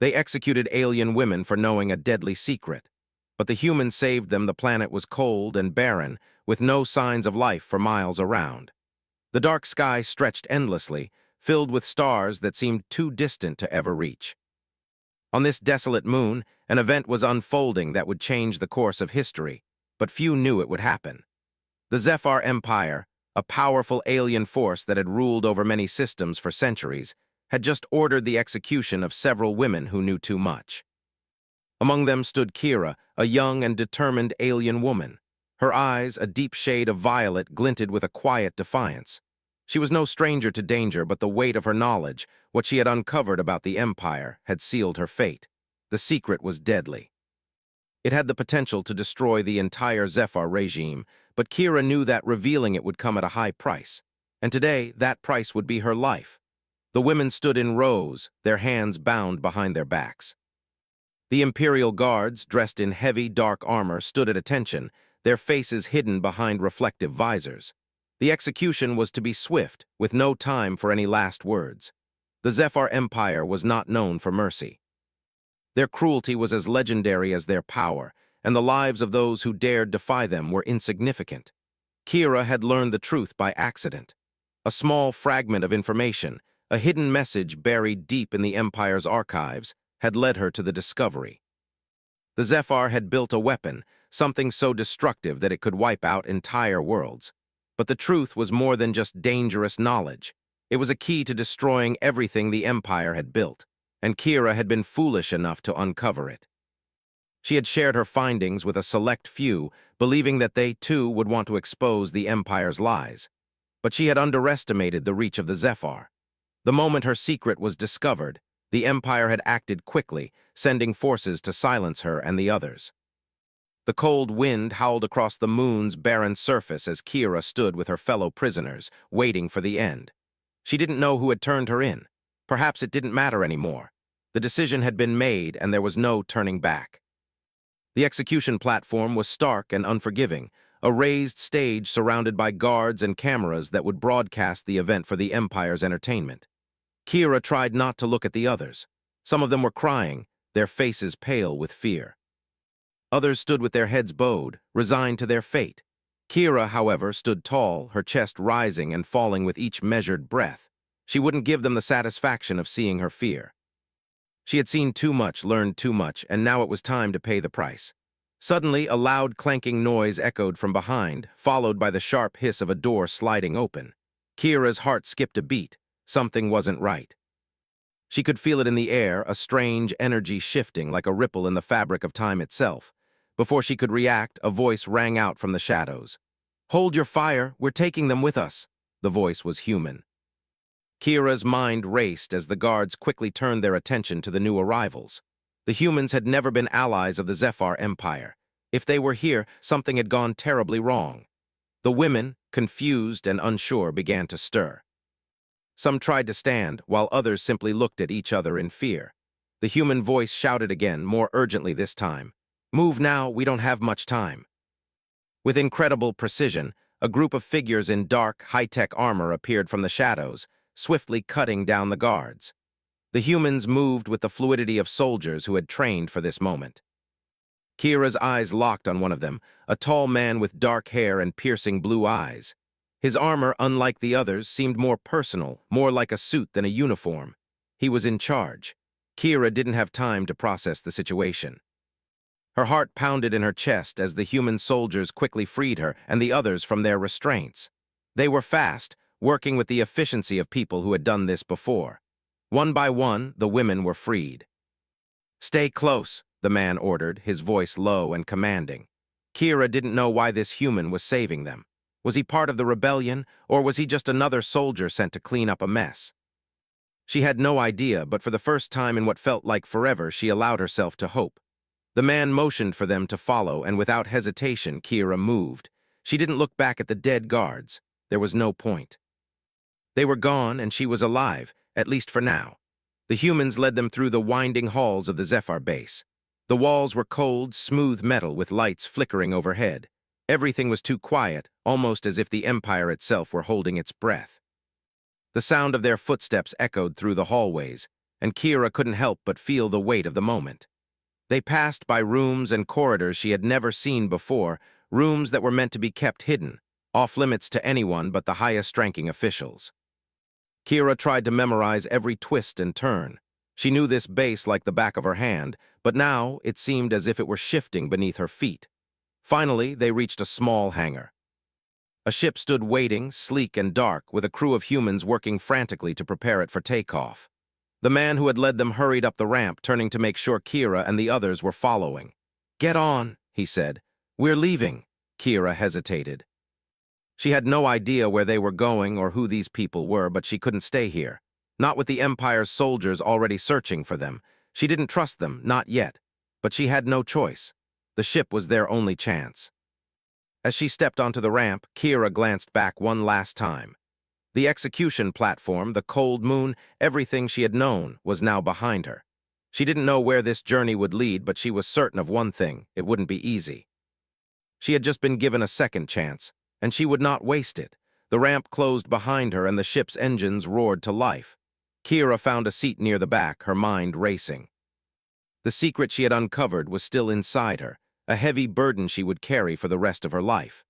They executed alien women for knowing a deadly secret. But the humans saved them. The planet was cold and barren, with no signs of life for miles around. The dark sky stretched endlessly, filled with stars that seemed too distant to ever reach. On this desolate moon, an event was unfolding that would change the course of history, but few knew it would happen. The Zephyr Empire, a powerful alien force that had ruled over many systems for centuries, had just ordered the execution of several women who knew too much. Among them stood Kira, a young and determined alien woman. Her eyes, a deep shade of violet, glinted with a quiet defiance. She was no stranger to danger, but the weight of her knowledge, what she had uncovered about the Empire, had sealed her fate. The secret was deadly. It had the potential to destroy the entire Zephyr regime, but Kira knew that revealing it would come at a high price. And today, that price would be her life. The women stood in rows, their hands bound behind their backs. The Imperial guards, dressed in heavy, dark armor, stood at attention, their faces hidden behind reflective visors. The execution was to be swift, with no time for any last words. The Zephyr Empire was not known for mercy. Their cruelty was as legendary as their power, and the lives of those who dared defy them were insignificant. Kira had learned the truth by accident. A small fragment of information, a hidden message buried deep in the Empire's archives, had led her to the discovery. The Zephyr had built a weapon, something so destructive that it could wipe out entire worlds. But the truth was more than just dangerous knowledge. It was a key to destroying everything the Empire had built, and Kira had been foolish enough to uncover it. She had shared her findings with a select few, believing that they, too, would want to expose the Empire's lies. But she had underestimated the reach of the Zephyr. The moment her secret was discovered, the Empire had acted quickly, sending forces to silence her and the others. The cold wind howled across the moon's barren surface as Kira stood with her fellow prisoners, waiting for the end. She didn't know who had turned her in. Perhaps it didn't matter anymore. The decision had been made, and there was no turning back. The execution platform was stark and unforgiving, a raised stage surrounded by guards and cameras that would broadcast the event for the Empire's entertainment. Kira tried not to look at the others. Some of them were crying, their faces pale with fear. Others stood with their heads bowed, resigned to their fate. Kira, however, stood tall, her chest rising and falling with each measured breath. She wouldn't give them the satisfaction of seeing her fear. She had seen too much, learned too much, and now it was time to pay the price. Suddenly, a loud clanking noise echoed from behind, followed by the sharp hiss of a door sliding open. Kira's heart skipped a beat. Something wasn't right. She could feel it in the air, a strange energy shifting like a ripple in the fabric of time itself. Before she could react, a voice rang out from the shadows. "Hold your fire, we're taking them with us." The voice was human. Kira's mind raced as the guards quickly turned their attention to the new arrivals. The humans had never been allies of the Zephyr Empire. If they were here, something had gone terribly wrong. The women, confused and unsure, began to stir. Some tried to stand, while others simply looked at each other in fear. The human voice shouted again, more urgently this time. "Move now, we don't have much time." With incredible precision, a group of figures in dark, high-tech armor appeared from the shadows, swiftly cutting down the guards. The humans moved with the fluidity of soldiers who had trained for this moment. Kira's eyes locked on one of them, a tall man with dark hair and piercing blue eyes. His armor, unlike the others, seemed more personal, more like a suit than a uniform. He was in charge. Kira didn't have time to process the situation. Her heart pounded in her chest as the human soldiers quickly freed her and the others from their restraints. They were fast, working with the efficiency of people who had done this before. One by one, the women were freed. "Stay close," the man ordered, his voice low and commanding. Kira didn't know why this human was saving them. Was he part of the rebellion, or was he just another soldier sent to clean up a mess? She had no idea, but for the first time in what felt like forever, she allowed herself to hope. The man motioned for them to follow, and without hesitation, Kira moved. She didn't look back at the dead guards. There was no point. They were gone, and she was alive, at least for now. The humans led them through the winding halls of the Zephyr base. The walls were cold, smooth metal with lights flickering overhead. Everything was too quiet, almost as if the Empire itself were holding its breath. The sound of their footsteps echoed through the hallways. and Kira couldn't help but feel the weight of the moment. They passed by rooms and corridors she had never seen before, rooms that were meant to be kept hidden, off-limits to anyone but the highest-ranking officials. Kira tried to memorize every twist and turn. She knew this base like the back of her hand, but now it seemed as if it were shifting beneath her feet. Finally, they reached a small hangar. A ship stood waiting, sleek and dark, with a crew of humans working frantically to prepare it for takeoff. The man who had led them hurried up the ramp, turning to make sure Kira and the others were following. "Get on," he said. "We're leaving." Kira hesitated. She had no idea where they were going or who these people were, but she couldn't stay here. Not with the Empire's soldiers already searching for them. She didn't trust them, not yet. But she had no choice. The ship was their only chance. As she stepped onto the ramp, Kira glanced back one last time. The execution platform, the cold moon, everything she had known was now behind her. She didn't know where this journey would lead, but she was certain of one thing: it wouldn't be easy. She had just been given a second chance, and she would not waste it. The ramp closed behind her and the ship's engines roared to life. Kira found a seat near the back, her mind racing. The secret she had uncovered was still inside her, a heavy burden she would carry for the rest of her life.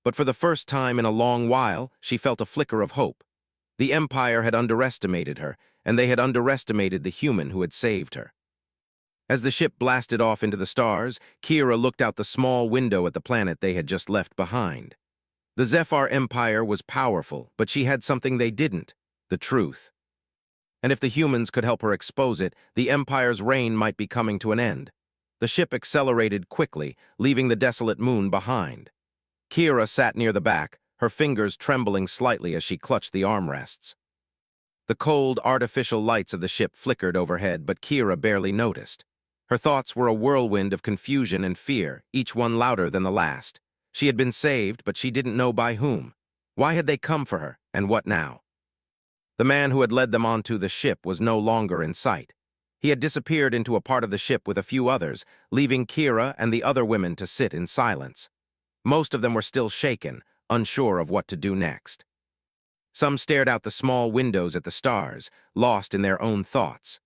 But for the first time in a long while, she felt a flicker of hope. The Empire had underestimated her, and they had underestimated the human who had saved her. As the ship blasted off into the stars, Kira looked out the small window at the planet they had just left behind. The Zephyr Empire was powerful, but she had something they didn't: the truth. And if the humans could help her expose it, the Empire's reign might be coming to an end. The ship accelerated quickly, leaving the desolate moon behind. Kira sat near the back, her fingers trembling slightly as she clutched the armrests. The cold, artificial lights of the ship flickered overhead, but Kira barely noticed. Her thoughts were a whirlwind of confusion and fear, each one louder than the last. She had been saved, but she didn't know by whom. Why had they come for her, and what now? The man who had led them onto the ship was no longer in sight. He had disappeared into a part of the ship with a few others, leaving Kira and the other women to sit in silence. Most of them were still shaken, unsure of what to do next. Some stared out the small windows at the stars, lost in their own thoughts.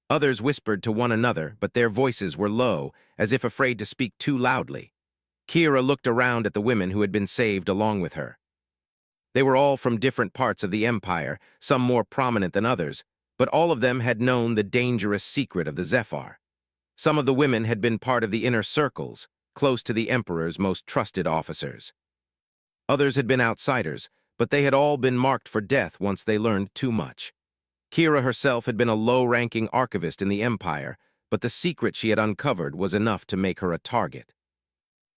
Others whispered to one another, but their voices were low, as if afraid to speak too loudly. Kira looked around at the women who had been saved along with her. They were all from different parts of the Empire, some more prominent than others, but all of them had known the dangerous secret of the Zephyr. Some of the women had been part of the inner circles, close to the Emperor's most trusted officers. Others had been outsiders, but they had all been marked for death once they learned too much. Kira herself had been a low-ranking archivist in the Empire, but the secret she had uncovered was enough to make her a target.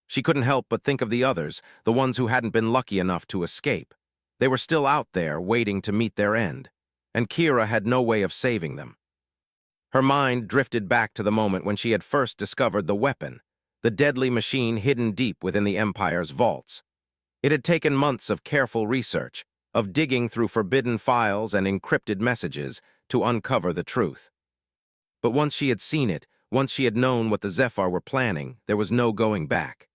She couldn't help but think of the others, the ones who hadn't been lucky enough to escape. They were still out there, waiting to meet their end, and Kira had no way of saving them. Her mind drifted back to the moment when she had first discovered the weapon, the deadly machine hidden deep within the Empire's vaults. It had taken months of careful research, of digging through forbidden files and encrypted messages to uncover the truth. But once she had seen it, once she had known what the Zephyr were planning, there was no going back.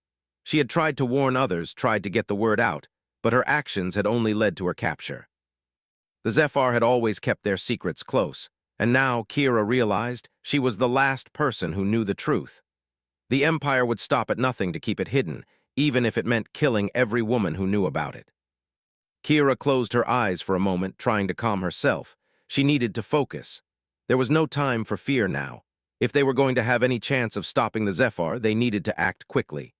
She had tried to warn others, tried to get the word out, but her actions had only led to her capture. The Zephyr had always kept their secrets close, and now Kira realized she was the last person who knew the truth. The Empire would stop at nothing to keep it hidden, even if it meant killing every woman who knew about it. Kira closed her eyes for a moment, trying to calm herself. She needed to focus. There was no time for fear now. If they were going to have any chance of stopping the Zephyr, they needed to act quickly.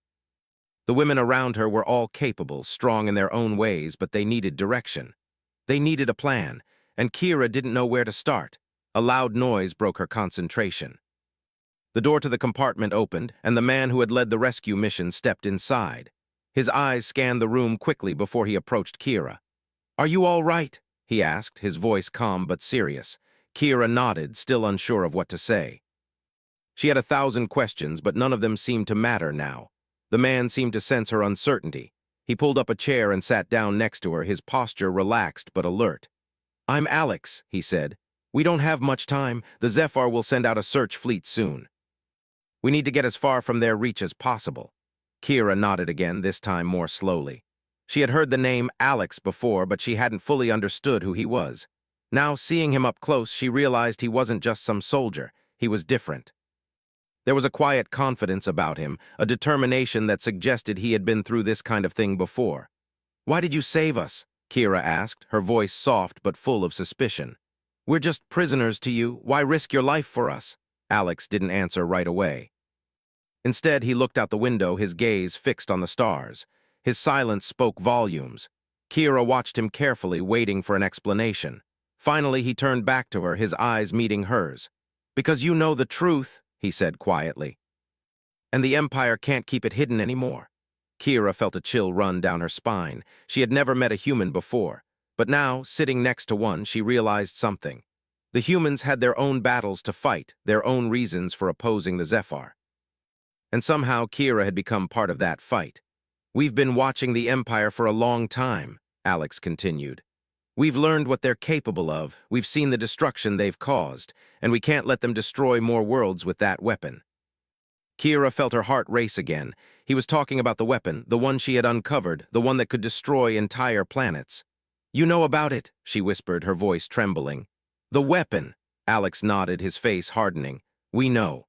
The women around her were all capable, strong in their own ways, but they needed direction. They needed a plan, and Kira didn't know where to start. A loud noise broke her concentration. The door to the compartment opened, and the man who had led the rescue mission stepped inside. His eyes scanned the room quickly before he approached Kira. "Are you all right?" he asked, his voice calm but serious. Kira nodded, still unsure of what to say. She had 1,000 questions, but none of them seemed to matter now. The man seemed to sense her uncertainty. He pulled up a chair and sat down next to her, his posture relaxed but alert. "I'm Alex," he said. "We don't have much time. The Zephyr will send out a search fleet soon. We need to get as far from their reach as possible." Kira nodded again, this time more slowly. She had heard the name Alex before, but she hadn't fully understood who he was. Now, seeing him up close, she realized he wasn't just some soldier. He was different. There was a quiet confidence about him, a determination that suggested he had been through this kind of thing before. "Why did you save us?" Kira asked, her voice soft but full of suspicion. "We're just prisoners to you. Why risk your life for us?" Alex didn't answer right away. Instead, he looked out the window, his gaze fixed on the stars. His silence spoke volumes. Kira watched him carefully, waiting for an explanation. Finally, he turned back to her, his eyes meeting hers. "Because you know the truth," he said quietly. "And the Empire can't keep it hidden anymore." Kira felt a chill run down her spine. She had never met a human before. But now, sitting next to one, she realized something. The humans had their own battles to fight, their own reasons for opposing the Zephyr. And somehow Kira had become part of that fight. "We've been watching the Empire for a long time," Alex continued. "We've learned what they're capable of, we've seen the destruction they've caused, and we can't let them destroy more worlds with that weapon." Kira felt her heart race again. He was talking about the weapon, the one she had uncovered, the one that could destroy entire planets. "You know about it," she whispered, her voice trembling. "The weapon," Alex nodded, his face hardening. "We know.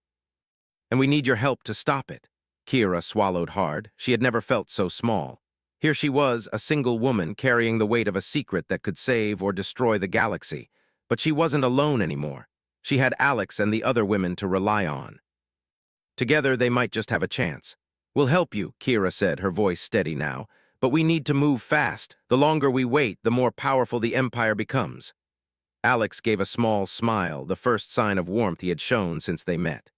And we need your help to stop it." Kira swallowed hard. She had never felt so small. Here she was, a single woman, carrying the weight of a secret that could save or destroy the galaxy. But she wasn't alone anymore. She had Alex and the other women to rely on. Together, they might just have a chance. "We'll help you," Kira said, her voice steady now. "But we need to move fast. The longer we wait, the more powerful the Empire becomes." Alex gave a small smile, the first sign of warmth he had shown since they met.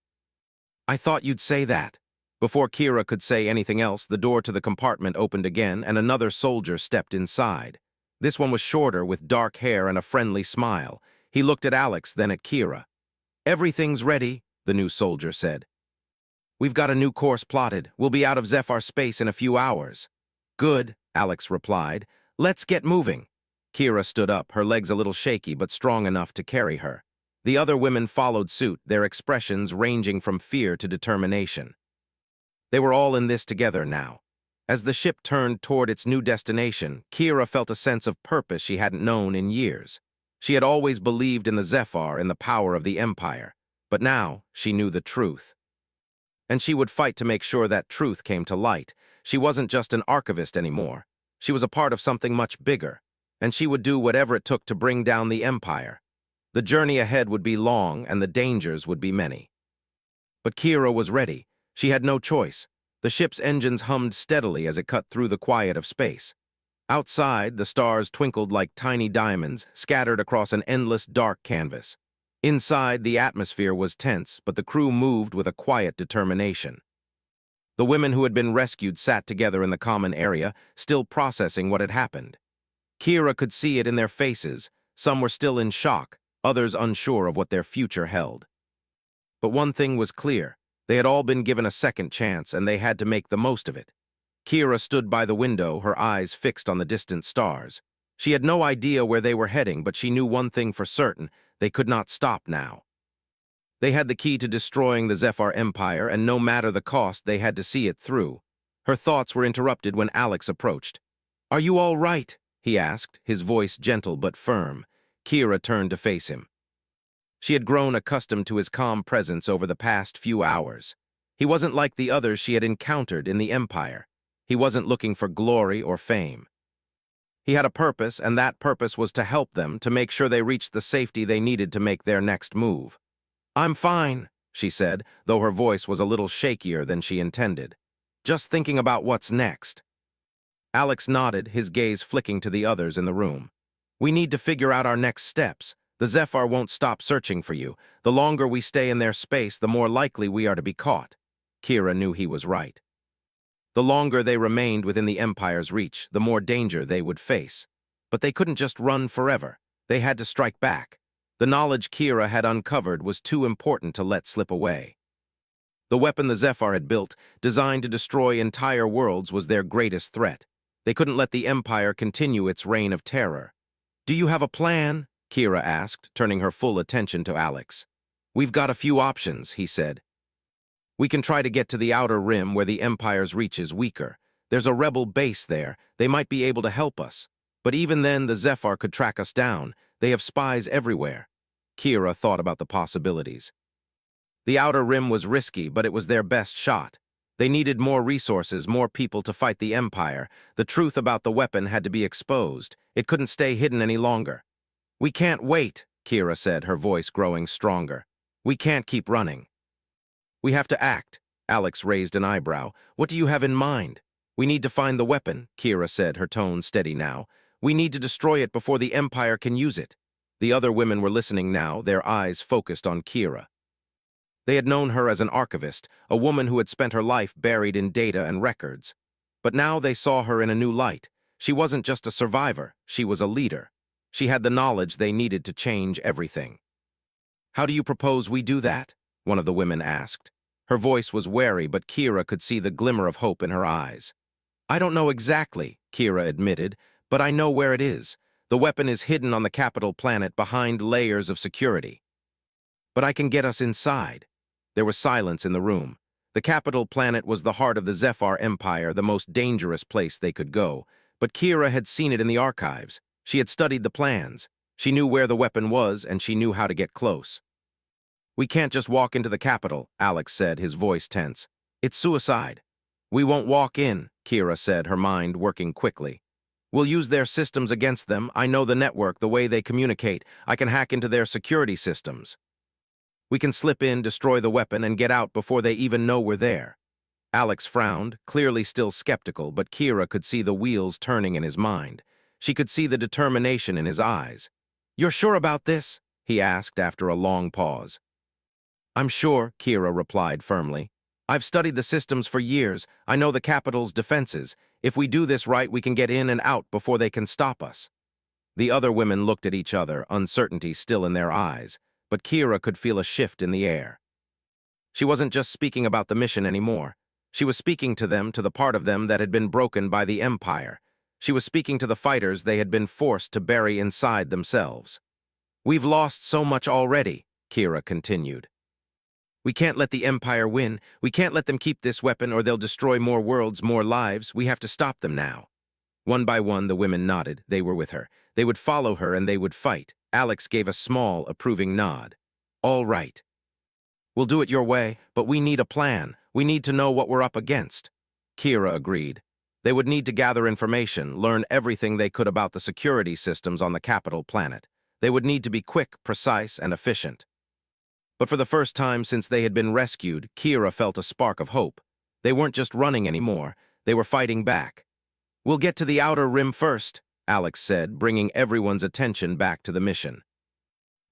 "I thought you'd say that." Before Kira could say anything else, the door to the compartment opened again, and another soldier stepped inside. This one was shorter, with dark hair and a friendly smile. He looked at Alex, then at Kira. "Everything's ready," the new soldier said. "We've got a new course plotted. We'll be out of Zephyr space in a few hours." "Good," Alex replied. "Let's get moving." Kira stood up, her legs a little shaky but strong enough to carry her. The other women followed suit, their expressions ranging from fear to determination. They were all in this together now. As the ship turned toward its new destination, Kira felt a sense of purpose she hadn't known in years. She had always believed in the Zephyr and the power of the Empire, but now she knew the truth. And she would fight to make sure that truth came to light. She wasn't just an archivist anymore. She was a part of something much bigger, and she would do whatever it took to bring down the Empire. The journey ahead would be long, and the dangers would be many. But Kira was ready. She had no choice. The ship's engines hummed steadily as it cut through the quiet of space. Outside, the stars twinkled like tiny diamonds, scattered across an endless dark canvas. Inside, the atmosphere was tense, but the crew moved with a quiet determination. The women who had been rescued sat together in the common area, still processing what had happened. Kira could see it in their faces. Some were still in shock, others unsure of what their future held. But one thing was clear. They had all been given a second chance, and they had to make the most of it. Kira stood by the window, her eyes fixed on the distant stars. She had no idea where they were heading, but she knew one thing for certain: they could not stop now. They had the key to destroying the Zephyr Empire, and no matter the cost, they had to see it through. Her thoughts were interrupted when Alex approached. "Are you all right?" he asked, his voice gentle but firm. Kira turned to face him. She had grown accustomed to his calm presence over the past few hours. He wasn't like the others she had encountered in the Empire. He wasn't looking for glory or fame. He had a purpose, and that purpose was to help them, to make sure they reached the safety they needed to make their next move. "I'm fine," she said, though her voice was a little shakier than she intended. "Just thinking about what's next." Alex nodded, his gaze flicking to the others in the room. "We need to figure out our next steps. The Zephyr won't stop searching for you. The longer we stay in their space, the more likely we are to be caught." Kira knew he was right. The longer they remained within the Empire's reach, the more danger they would face. But they couldn't just run forever. They had to strike back. The knowledge Kira had uncovered was too important to let slip away. The weapon the Zephyr had built, designed to destroy entire worlds, was their greatest threat. They couldn't let the Empire continue its reign of terror. "Do you have a plan?" Kira asked, turning her full attention to Alex. "We've got a few options," he said. "We can try to get to the outer rim where the Empire's reach is weaker. There's a rebel base there. They might be able to help us. But even then, the Zephyr could track us down. They have spies everywhere. Kira thought about the possibilities. The outer rim was risky, but it was their best shot. They needed more resources, more people to fight the Empire. The truth about the weapon had to be exposed. It couldn't stay hidden any longer. "We can't wait," Kira said, her voice growing stronger. "We can't keep running. We have to act." Alex raised an eyebrow. "What do you have in mind?" "We need to find the weapon," Kira said, her tone steady now. "We need to destroy it before the Empire can use it." The other women were listening now, their eyes focused on Kira. They had known her as an archivist, a woman who had spent her life buried in data and records. But now they saw her in a new light. She wasn't just a survivor, she was a leader. She had the knowledge they needed to change everything. "How do you propose we do that?" one of the women asked. Her voice was wary, but Kira could see the glimmer of hope in her eyes. "I don't know exactly," Kira admitted, "but I know where it is. The weapon is hidden on the capital planet behind layers of security. But I can get us inside." There was silence in the room. The capital planet was the heart of the Zephyr Empire, the most dangerous place they could go. But Kira had seen it in the archives. She had studied the plans. She knew where the weapon was, and she knew how to get close. "We can't just walk into the capital," Alex said, his voice tense. "It's suicide." "We won't walk in," Kira said, her mind working quickly. "We'll use their systems against them. I know the network, the way they communicate. I can hack into their security systems. We can slip in, destroy the weapon, and get out before they even know we're there." Alex frowned, clearly still skeptical, but Kira could see the wheels turning in his mind. She could see the determination in his eyes. "You're sure about this?" he asked after a long pause. "I'm sure," Kira replied firmly. "I've studied the systems for years. I know the capital's defenses. If we do this right, we can get in and out before they can stop us." The other women looked at each other, uncertainty still in their eyes, but Kira could feel a shift in the air. She wasn't just speaking about the mission anymore. She was speaking to them, to the part of them that had been broken by the Empire. She was speaking to the fighters they had been forced to bury inside themselves. "We've lost so much already," Kira continued. "We can't let the Empire win. We can't let them keep this weapon or they'll destroy more worlds, more lives. We have to stop them now." One by one, the women nodded. They were with her. They would follow her and they would fight. Alex gave a small, approving nod. "All right. We'll do it your way, but we need a plan. We need to know what we're up against." Kira agreed. They would need to gather information, learn everything they could about the security systems on the capital planet. They would need to be quick, precise, and efficient. But for the first time since they had been rescued, Kira felt a spark of hope. They weren't just running anymore. They were fighting back. "We'll get to the outer rim first," Alex said, bringing everyone's attention back to the mission.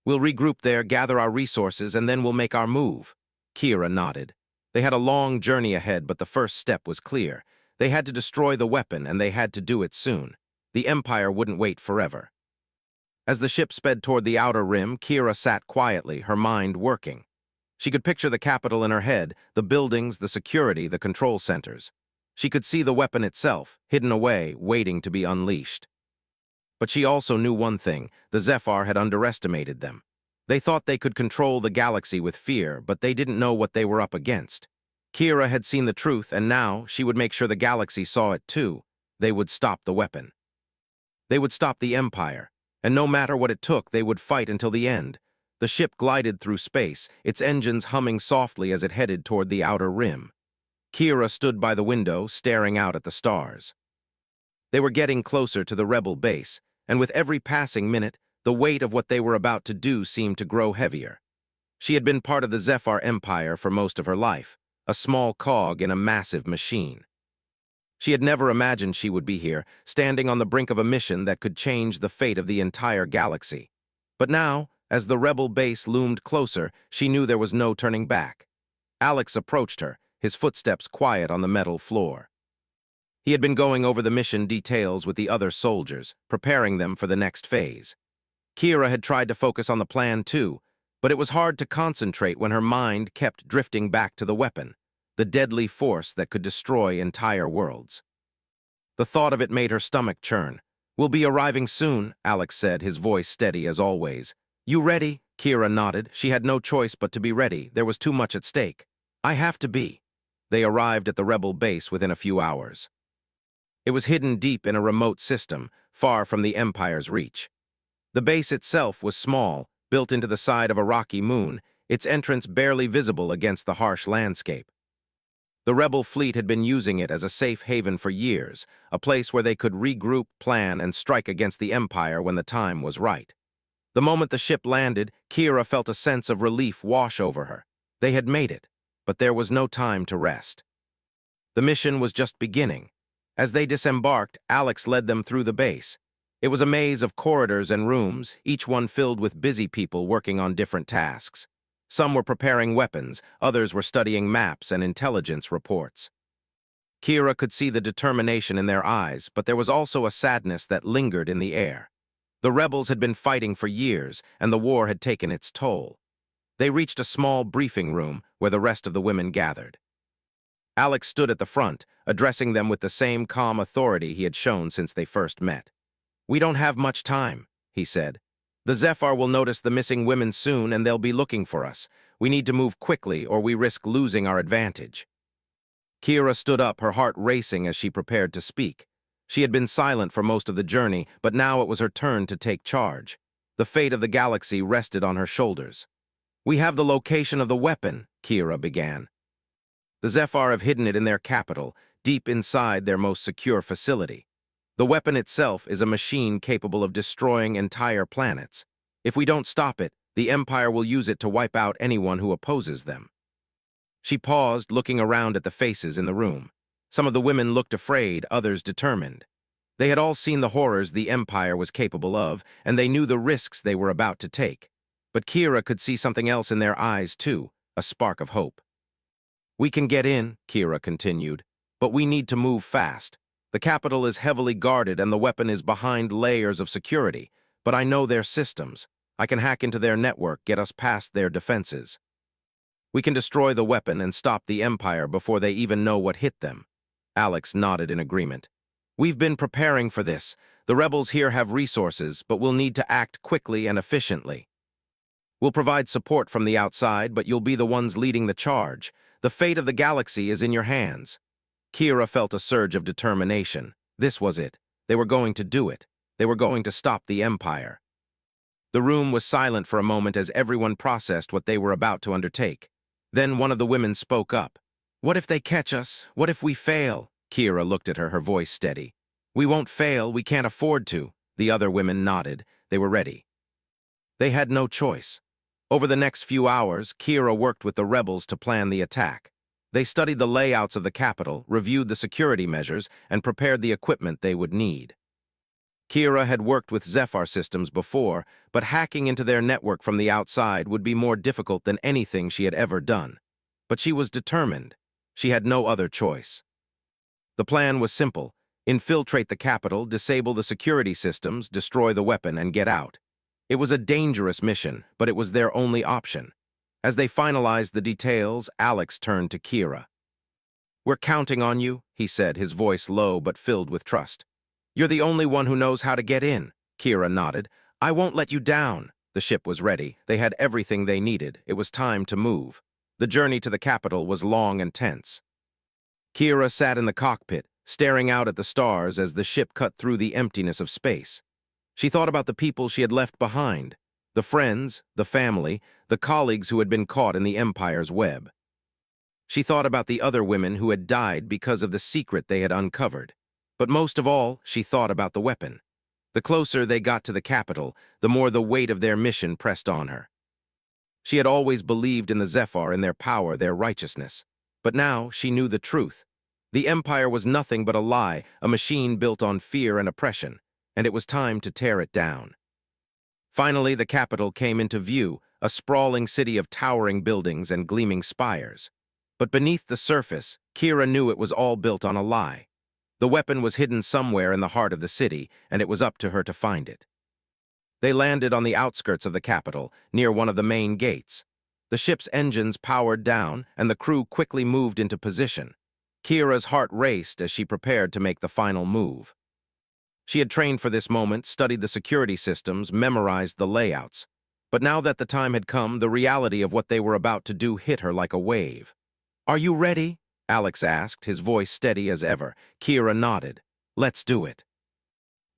"We'll regroup there, gather our resources, and then we'll make our move." Kira nodded. They had a long journey ahead, but the first step was clear. They had to destroy the weapon, and they had to do it soon. The Empire wouldn't wait forever. As the ship sped toward the outer rim, Kira sat quietly, her mind working. She could picture the capital in her head, the buildings, the security, the control centers. She could see the weapon itself, hidden away, waiting to be unleashed. But she also knew one thing: the Zephyr had underestimated them. They thought they could control the galaxy with fear, but they didn't know what they were up against. Kira had seen the truth, and now she would make sure the galaxy saw it too. They would stop the weapon. They would stop the Empire, and no matter what it took, they would fight until the end. The ship glided through space, its engines humming softly as it headed toward the outer rim. Kira stood by the window, staring out at the stars. They were getting closer to the rebel base, and with every passing minute, the weight of what they were about to do seemed to grow heavier. She had been part of the Zephyr Empire for most of her life, a small cog in a massive machine. She had never imagined she would be here, standing on the brink of a mission that could change the fate of the entire galaxy. But now, as the rebel base loomed closer, she knew there was no turning back. Alex approached her, his footsteps quiet on the metal floor. He had been going over the mission details with the other soldiers, preparing them for the next phase. Kira had tried to focus on the plan too, but it was hard to concentrate when her mind kept drifting back to the weapon, the deadly force that could destroy entire worlds. The thought of it made her stomach churn. "We'll be arriving soon," Alex said, his voice steady as always. "You ready?" Kira nodded. She had no choice but to be ready. There was too much at stake. "I have to be." They arrived at the rebel base within a few hours. It was hidden deep in a remote system, far from the Empire's reach. The base itself was small, built into the side of a rocky moon, its entrance barely visible against the harsh landscape. The rebel fleet had been using it as a safe haven for years, a place where they could regroup, plan, and strike against the Empire when the time was right. The moment the ship landed, Kira felt a sense of relief wash over her. They had made it, but there was no time to rest. The mission was just beginning. As they disembarked, Alex led them through the base. It was a maze of corridors and rooms, each one filled with busy people working on different tasks. Some were preparing weapons, others were studying maps and intelligence reports. Kira could see the determination in their eyes, but there was also a sadness that lingered in the air. The rebels had been fighting for years, and the war had taken its toll. They reached a small briefing room where the rest of the women gathered. Alex stood at the front, addressing them with the same calm authority he had shown since they first met. "We don't have much time," he said. "The Zephyr will notice the missing women soon, and they'll be looking for us. We need to move quickly, or we risk losing our advantage." Kira stood up, her heart racing as she prepared to speak. She had been silent for most of the journey, but now it was her turn to take charge. The fate of the galaxy rested on her shoulders. "We have the location of the weapon," Kira began. "The Zephyr have hidden it in their capital, deep inside their most secure facility. The weapon itself is a machine capable of destroying entire planets. If we don't stop it, the Empire will use it to wipe out anyone who opposes them." She paused, looking around at the faces in the room. Some of the women looked afraid, others determined. They had all seen the horrors the Empire was capable of, and they knew the risks they were about to take. But Kira could see something else in their eyes, too, a spark of hope. "We can get in," Kira continued, "but we need to move fast. The capital is heavily guarded and the weapon is behind layers of security, but I know their systems. I can hack into their network, get us past their defenses. We can destroy the weapon and stop the Empire before they even know what hit them." Alex nodded in agreement. "We've been preparing for this. The rebels here have resources, but we'll need to act quickly and efficiently. We'll provide support from the outside, but you'll be the ones leading the charge. The fate of the galaxy is in your hands." Kira felt a surge of determination. This was it. They were going to do it. They were going to stop the Empire. The room was silent for a moment as everyone processed what they were about to undertake. Then one of the women spoke up. "What if they catch us? What if we fail?" Kira looked at her, her voice steady. "We won't fail. We can't afford to." The other women nodded. They were ready. They had no choice. Over the next few hours, Kira worked with the rebels to plan the attack. They studied the layouts of the capital, reviewed the security measures, and prepared the equipment they would need. Kira had worked with Zephyr systems before, but hacking into their network from the outside would be more difficult than anything she had ever done. But she was determined. She had no other choice. The plan was simple: infiltrate the capital, disable the security systems, destroy the weapon, and get out. It was a dangerous mission, but it was their only option. As they finalized the details, Alex turned to Kira. "We're counting on you," he said, his voice low but filled with trust. "You're the only one who knows how to get in." Kira nodded. "I won't let you down." The ship was ready. They had everything they needed. It was time to move. The journey to the capital was long and tense. Kira sat in the cockpit, staring out at the stars as the ship cut through the emptiness of space. She thought about the people she had left behind, the friends, the family, the colleagues who had been caught in the Empire's web. She thought about the other women who had died because of the secret they had uncovered. But most of all, she thought about the weapon. The closer they got to the capital, the more the weight of their mission pressed on her. She had always believed in the Zephyr and their power, their righteousness. But now she knew the truth. The Empire was nothing but a lie, a machine built on fear and oppression, and it was time to tear it down. Finally, the capital came into view, a sprawling city of towering buildings and gleaming spires. But beneath the surface, Kira knew it was all built on a lie. The weapon was hidden somewhere in the heart of the city, and it was up to her to find it. They landed on the outskirts of the capital, near one of the main gates. The ship's engines powered down, and the crew quickly moved into position. Kira's heart raced as she prepared to make the final move. She had trained for this moment, studied the security systems, memorized the layouts. But now that the time had come, the reality of what they were about to do hit her like a wave. "Are you ready?" Alex asked, his voice steady as ever. Kira nodded. "Let's do it."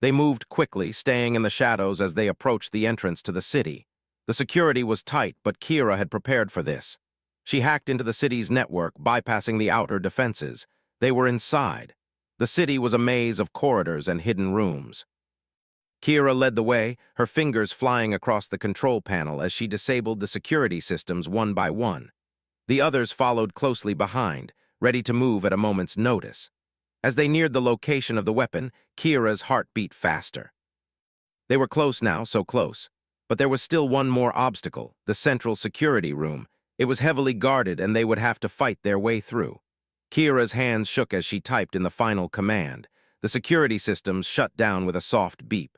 They moved quickly, staying in the shadows as they approached the entrance to the city. The security was tight, but Kira had prepared for this. She hacked into the city's network, bypassing the outer defenses. They were inside. The city was a maze of corridors and hidden rooms. Kira led the way, her fingers flying across the control panel as she disabled the security systems one by one. The others followed closely behind, ready to move at a moment's notice. As they neared the location of the weapon, Kira's heart beat faster. They were close now, so close. But there was still one more obstacle, the central security room. It was heavily guarded and they would have to fight their way through. Kira's hands shook as she typed in the final command. The security systems shut down with a soft beep.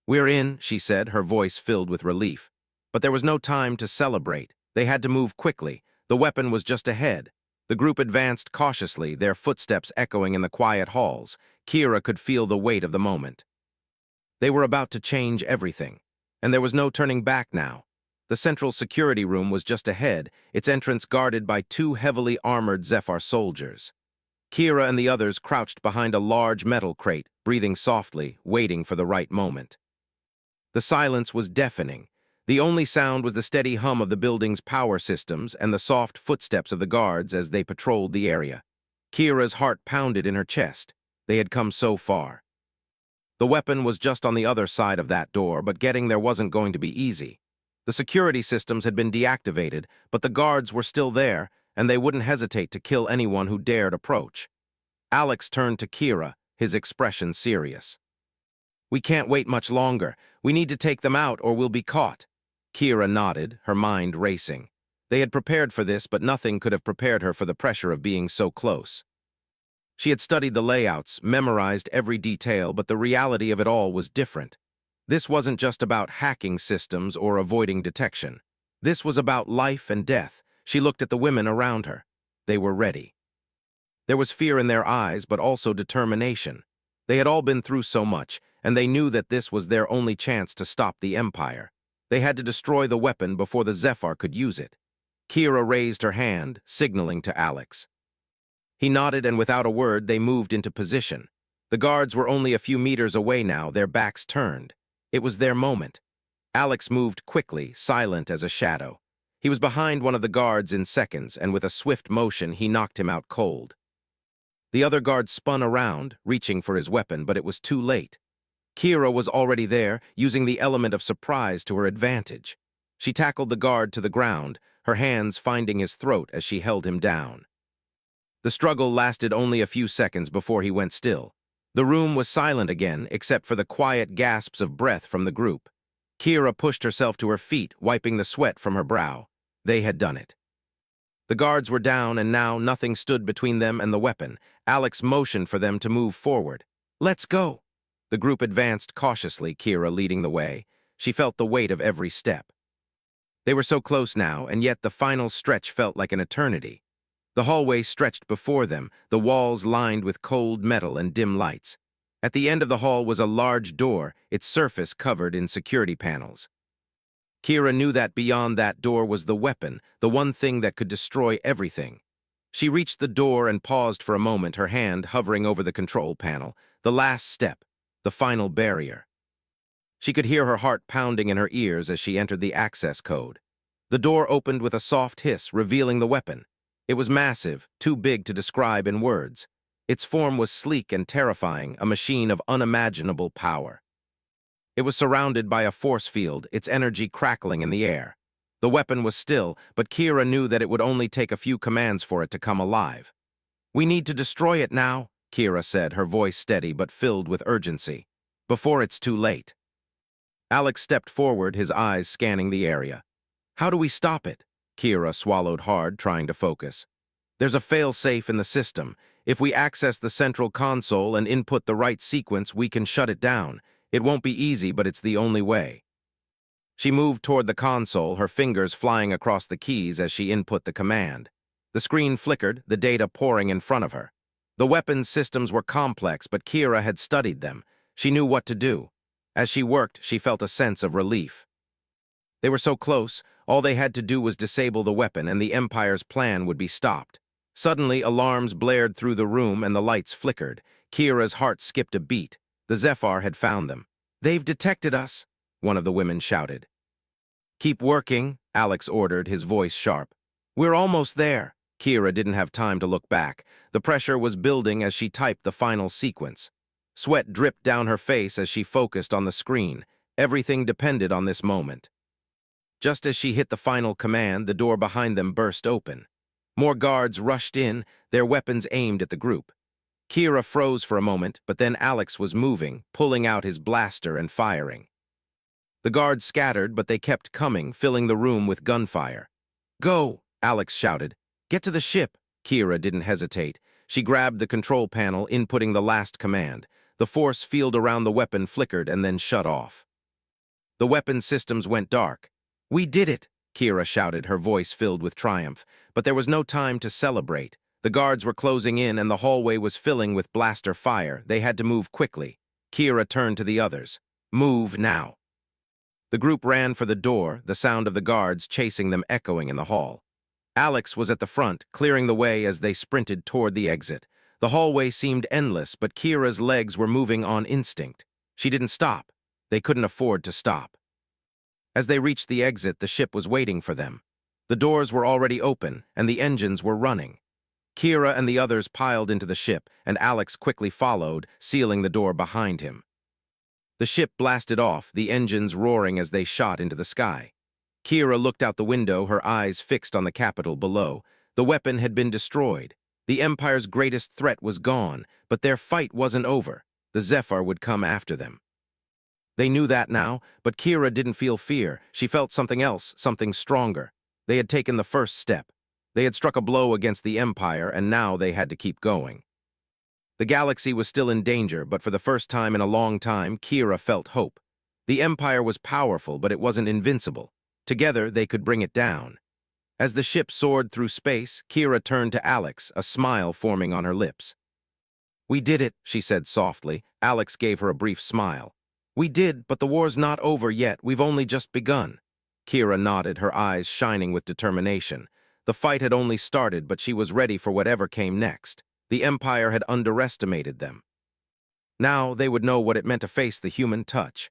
"We're in," she said, her voice filled with relief. But there was no time to celebrate. They had to move quickly. The weapon was just ahead. The group advanced cautiously, their footsteps echoing in the quiet halls. Kira could feel the weight of the moment. They were about to change everything, and there was no turning back now. The central security room was just ahead, its entrance guarded by two heavily armored Zephyr soldiers. Kira and the others crouched behind a large metal crate, breathing softly, waiting for the right moment. The silence was deafening. The only sound was the steady hum of the building's power systems and the soft footsteps of the guards as they patrolled the area. Kira's heart pounded in her chest. They had come so far. The weapon was just on the other side of that door, but getting there wasn't going to be easy. The security systems had been deactivated, but the guards were still there, and they wouldn't hesitate to kill anyone who dared approach. Alex turned to Kira, his expression serious. "We can't wait much longer. We need to take them out or we'll be caught." Kira nodded, her mind racing. They had prepared for this, but nothing could have prepared her for the pressure of being so close. She had studied the layouts, memorized every detail, but the reality of it all was different. This wasn't just about hacking systems or avoiding detection. This was about life and death. She looked at the women around her. They were ready. There was fear in their eyes, but also determination. They had all been through so much, and they knew that this was their only chance to stop the Empire. They had to destroy the weapon before the Zephyr could use it. Kira raised her hand, signaling to Alex. He nodded, and without a word, they moved into position. The guards were only a few meters away now, their backs turned. It was their moment. Alex moved quickly, silent as a shadow. He was behind one of the guards in seconds, and with a swift motion, he knocked him out cold. The other guard spun around, reaching for his weapon, but it was too late. Kira was already there, using the element of surprise to her advantage. She tackled the guard to the ground, her hands finding his throat as she held him down. The struggle lasted only a few seconds before he went still. The room was silent again, except for the quiet gasps of breath from the group. Kira pushed herself to her feet, wiping the sweat from her brow. They had done it. The guards were down, and now nothing stood between them and the weapon. Alex motioned for them to move forward. "Let's go." The group advanced cautiously, Kira leading the way. She felt the weight of every step. They were so close now, and yet the final stretch felt like an eternity. The hallway stretched before them, the walls lined with cold metal and dim lights. At the end of the hall was a large door, its surface covered in security panels. Kira knew that beyond that door was the weapon, the one thing that could destroy everything. She reached the door and paused for a moment, her hand hovering over the control panel. The last step, the final barrier. She could hear her heart pounding in her ears as she entered the access code. The door opened with a soft hiss, revealing the weapon. It was massive, too big to describe in words. Its form was sleek and terrifying, a machine of unimaginable power. It was surrounded by a force field, its energy crackling in the air. The weapon was still, but Kira knew that it would only take a few commands for it to come alive. "We need to destroy it now," Kira said, her voice steady but filled with urgency. "Before it's too late." Alex stepped forward, his eyes scanning the area. "How do we stop it?" Kira swallowed hard, trying to focus. "There's a fail-safe in the system. If we access the central console and input the right sequence, we can shut it down. It won't be easy, but it's the only way." She moved toward the console, her fingers flying across the keys as she input the command. The screen flickered, the data pouring in front of her. The weapons systems were complex, but Kira had studied them. She knew what to do. As she worked, she felt a sense of relief. They were so close, all they had to do was disable the weapon and the Empire's plan would be stopped. Suddenly, alarms blared through the room and the lights flickered. Kira's heart skipped a beat. The Zephyr had found them. "They've detected us," one of the women shouted. "Keep working," Alex ordered, his voice sharp. "We're almost there." Kira didn't have time to look back. The pressure was building as she typed the final sequence. Sweat dripped down her face as she focused on the screen. Everything depended on this moment. Just as she hit the final command, the door behind them burst open. More guards rushed in, their weapons aimed at the group. Kira froze for a moment, but then Alex was moving, pulling out his blaster and firing. The guards scattered, but they kept coming, filling the room with gunfire. "Go!" Alex shouted. "Get to the ship!" Kira didn't hesitate. She grabbed the control panel, inputting the last command. The force field around the weapon flickered and then shut off. The weapon systems went dark. "We did it!" Kira shouted, her voice filled with triumph. But there was no time to celebrate. The guards were closing in and the hallway was filling with blaster fire. They had to move quickly. Kira turned to the others. "Move now." The group ran for the door, the sound of the guards chasing them echoing in the hall. Alex was at the front, clearing the way as they sprinted toward the exit. The hallway seemed endless, but Kira's legs were moving on instinct. She didn't stop. They couldn't afford to stop. As they reached the exit, the ship was waiting for them. The doors were already open, and the engines were running. Kira and the others piled into the ship, and Alex quickly followed, sealing the door behind him. The ship blasted off, the engines roaring as they shot into the sky. Kira looked out the window, her eyes fixed on the capital below. The weapon had been destroyed. The Empire's greatest threat was gone, but their fight wasn't over. The Zephyr would come after them. They knew that now, but Kira didn't feel fear. She felt something else, something stronger. They had taken the first step. They had struck a blow against the Empire, and now they had to keep going. The galaxy was still in danger, but for the first time in a long time, Kira felt hope. The Empire was powerful, but it wasn't invincible. Together, they could bring it down. As the ship soared through space, Kira turned to Alex, a smile forming on her lips. "We did it," she said softly. Alex gave her a brief smile. "We did, but the war's not over yet. We've only just begun." Kira nodded, her eyes shining with determination. The fight had only started, but she was ready for whatever came next. The Empire had underestimated them. Now they would know what it meant to face the human touch.